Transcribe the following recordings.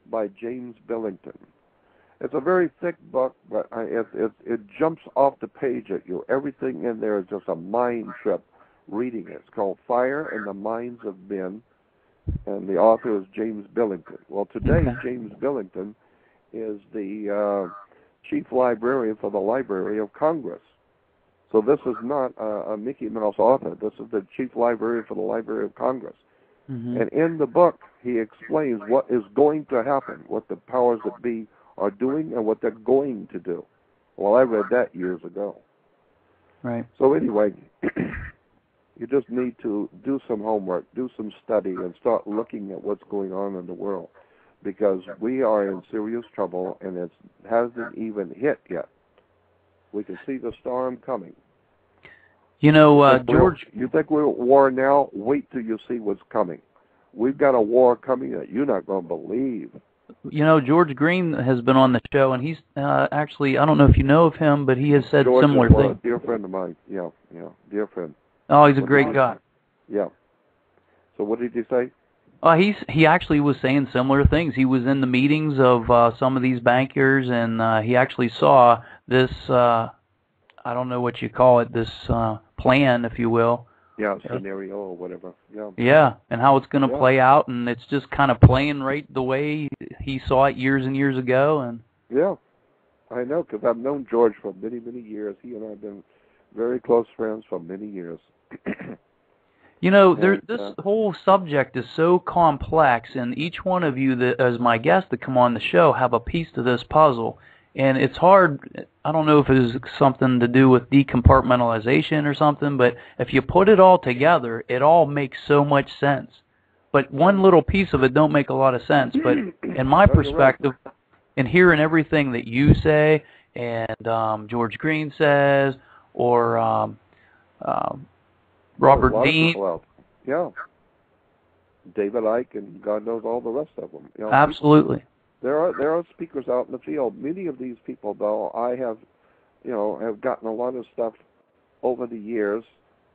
by James Billington. It's a very thick book, but it jumps off the page at you. Everything in there is just a mind trip reading it. It's called Fire in the Minds of Men, and the author is James Billington. Well, today, James Billington is the chief librarian for the Library of Congress. So this is not a Mickey Mouse author. This is the chief librarian for the Library of Congress. And in the book, he explains what is going to happen, what the powers that be are doing, and what they're going to do. Well, I read that years ago. Right. So anyway, you just need to do some homework, do some study, and start looking at what's going on in the world, because we are in serious trouble, and it hasn't even hit yet. We can see the storm coming. You know, George... You think we're at war now? Wait till you see what's coming. We've got a war coming that you're not going to believe. You know, George Green has been on the show, and he's actually, I don't know if you know of him, but he has said similar things. George is a dear friend of mine. Yeah, dear friend. Oh, he's a great guy. Yeah. So what did he say? He actually was saying similar things. He was in the meetings of some of these bankers, and he actually saw this, I don't know what you call it, this plan, if you will. Yeah, scenario or whatever. Yeah. Yeah, and how it's going to play out, and it's just kind of playing right the way he saw it years and years ago. And yeah, I know, because I've known George for many, many years. He and I have been very close friends for many years. You know, this whole subject is so complex, and each one of you that as my guest to come on the show have a piece to this puzzle. And it's hard, I don't know if it is something to do with decompartmentalization or something, but if you put it all together, it all makes so much sense. But one little piece of it don't make a lot of sense. But in my perspective, in hearing everything that you say, and George Green says, or Robert Dean. Yeah. David Icke, and God knows all the rest of them. You know, absolutely. There are speakers out in the field. Many of these people, though, I have, have gotten a lot of stuff over the years,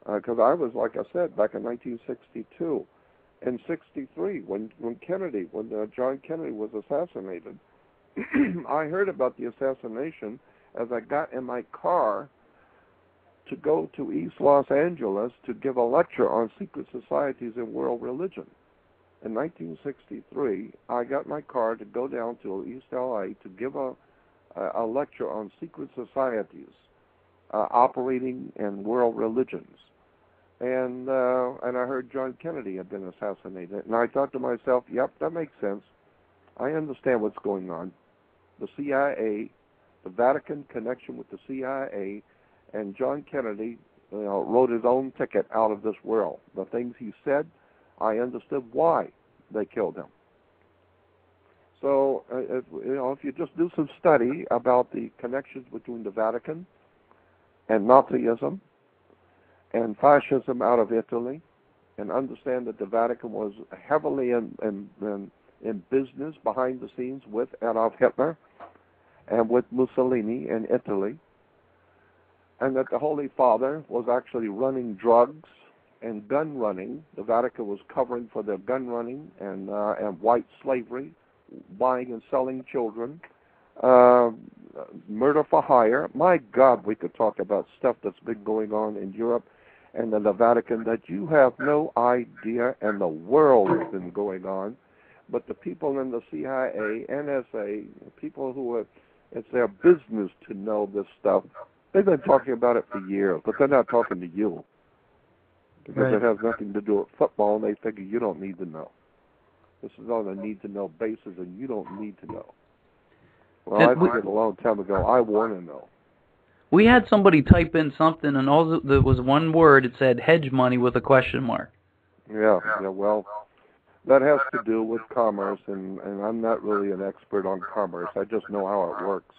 because I was, like I said, back in 1962 and 63 when John Kennedy was assassinated. I heard about the assassination as I got in my car to go to East Los Angeles to give a lecture on secret societies and world religion. In 1963, I got my car to go down to East LA to give a lecture on secret societies operating in world religions. And I heard John Kennedy had been assassinated. And I thought to myself, yep, that makes sense. I understand what's going on. The CIA, the Vatican connection with the CIA, and John Kennedy wrote his own ticket out of this world. The things he said, I understood why they killed him. So, if you just do some study about the connections between the Vatican and Nazism and fascism out of Italy, and understand that the Vatican was heavily in business behind the scenes with Adolf Hitler and with Mussolini in Italy, and that the Holy Father was actually running drugs and gun running. The Vatican was covering for their gun running and white slavery, buying and selling children, murder for hire. My God, we could talk about stuff that's been going on in Europe and in the Vatican that you have no idea, and the world has been going on. But the people in the CIA, NSA, people who it's their business to know this stuff, they've been talking about it for years, but they're not talking to you. Because it has nothing to do with football, and they figure you don't need to know. This is on a need-to-know basis, and you don't need to know. Well, I figured a long time ago, I want to know. We had somebody type in something, and all there was one word. It said hedge money with a question mark. Yeah, well, that has to do with commerce, and I'm not really an expert on commerce. I just know how it works.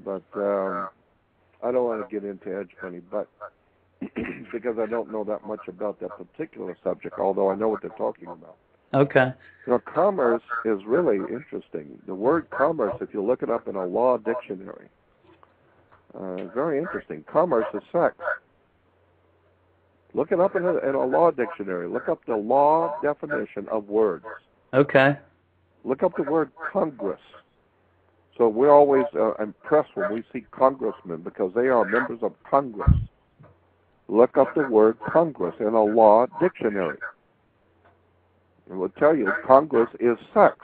But I don't want to get into hedge money, but because I don't know that much about that particular subject, although I know what they're talking about. Okay. Commerce is really interesting. The word commerce, if you look it up in a law dictionary, very interesting. Commerce is sex. Look it up in a law dictionary. Look up the law definition of words. Okay. Look up the word Congress. So we're always impressed when we see congressmen because they are members of Congress. Look up the word Congress in a law dictionary. It will tell you Congress is sex.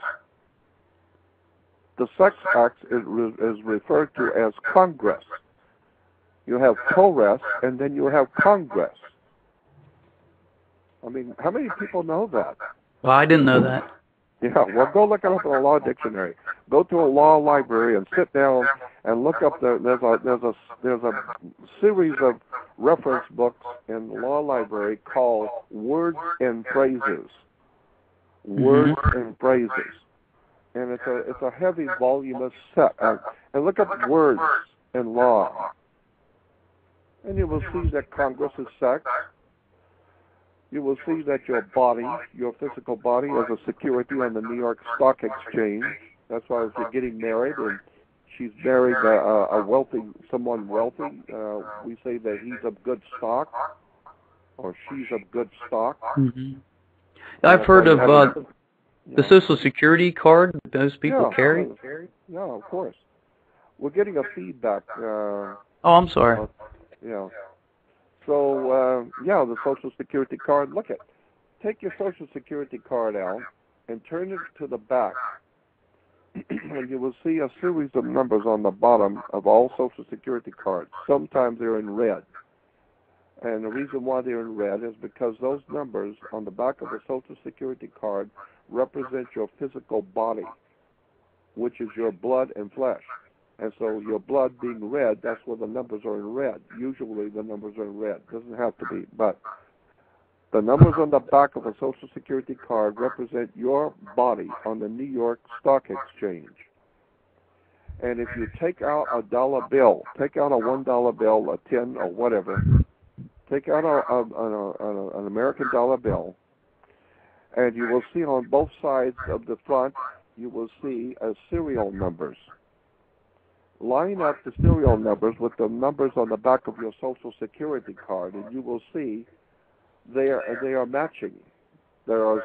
The sex act is referred to as Congress. You have Torres, and then you have Congress. I mean, how many people know that? Well, I didn't know that. Yeah, well, go look it up in a law dictionary. Go to a law library and sit down and look up there's a series of reference books in the law library called Words and Phrases. Words and Phrases. And it's a heavy, voluminous set. And look up words in law. And you will see that Congress is sex. You will see that your body, your physical body, is a security on the New York Stock Exchange. That's why if you're getting married and she's married someone wealthy, we say that he's of good stock or she's of good stock. Mm-hmm. I've heard of the Social Security card that those people carry. Yeah, of course. We're getting a feedback. Oh, I'm sorry. Yeah. So, the Social Security card, take your Social Security card out and turn it to the back. And you will see a series of numbers on the bottom of all Social Security cards. Sometimes they're in red. And the reason why they're in red is because those numbers on the back of the Social Security card represent your physical body, which is your blood and flesh. And so your blood being red, that's where the numbers are in red. Usually the numbers are in red. Doesn't have to be. But the numbers on the back of a Social Security card represent your body on the New York Stock Exchange. And if you take out a dollar bill, take out a $1 bill, a 10 or whatever, take out an American dollar bill, and you will see on both sides of the front, you will see serial numbers. Line up the serial numbers with the numbers on the back of your Social Security card, and you will see they are matching. There are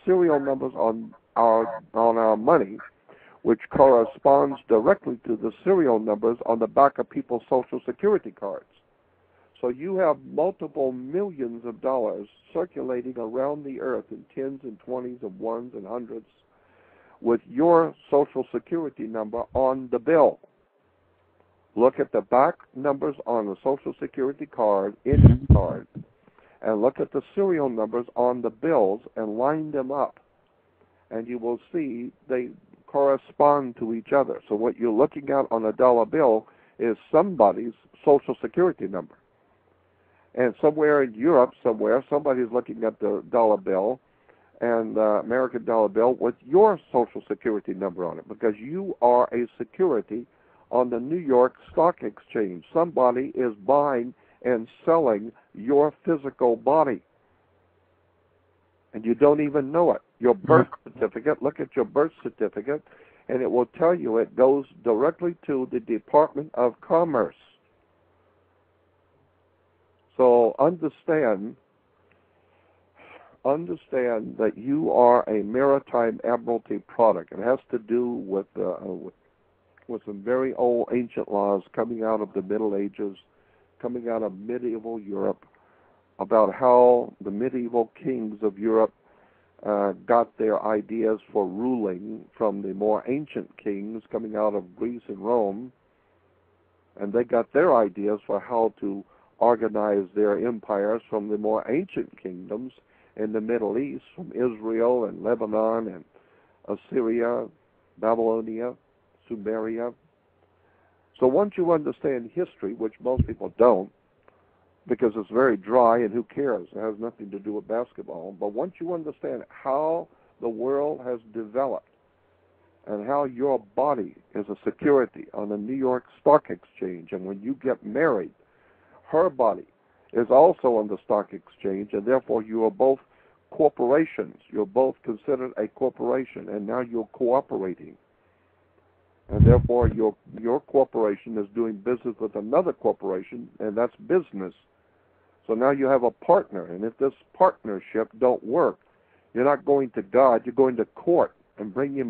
serial numbers on our money, which corresponds directly to the serial numbers on the back of people's Social Security cards. So you have multiple millions of dollars circulating around the earth in tens and twenties and ones and hundreds with your Social Security number on the bill. Look at the back numbers on the Social Security card, in the card, and look at the serial numbers on the bills and line them up. And you will see they correspond to each other. So what you're looking at on a dollar bill is somebody's Social Security number. And somewhere in Europe, somebody's looking at the dollar bill and American dollar bill with your Social Security number on it, because you are a security on the New York Stock Exchange. Somebody is buying and selling your physical body, and you don't even know it. Your birth certificate, look at your birth certificate, and it will tell you it goes directly to the Department of Commerce. So understand that you are a maritime admiralty product. It has to do with some very old ancient laws coming out of the Middle Ages, coming out of medieval Europe, about how the medieval kings of Europe got their ideas for ruling from the more ancient kings coming out of Greece and Rome, and they got their ideas for how to organize their empires from the more ancient kingdoms in the Middle East, from Israel and Lebanon and Assyria, Babylonia, Sumeria. So once you understand history, which most people don't, because it's very dry and who cares, it has nothing to do with basketball, but once you understand how the world has developed and how your body is a security on the New York Stock Exchange, and when you get married, her body is also on the stock exchange, and therefore you are both corporations. You're both considered a corporation, and now you're cooperating. And therefore your corporation is doing business with another corporation, and that's business. So now you have a partner, and if this partnership don't work, You're not going to God. You're going to court and bring your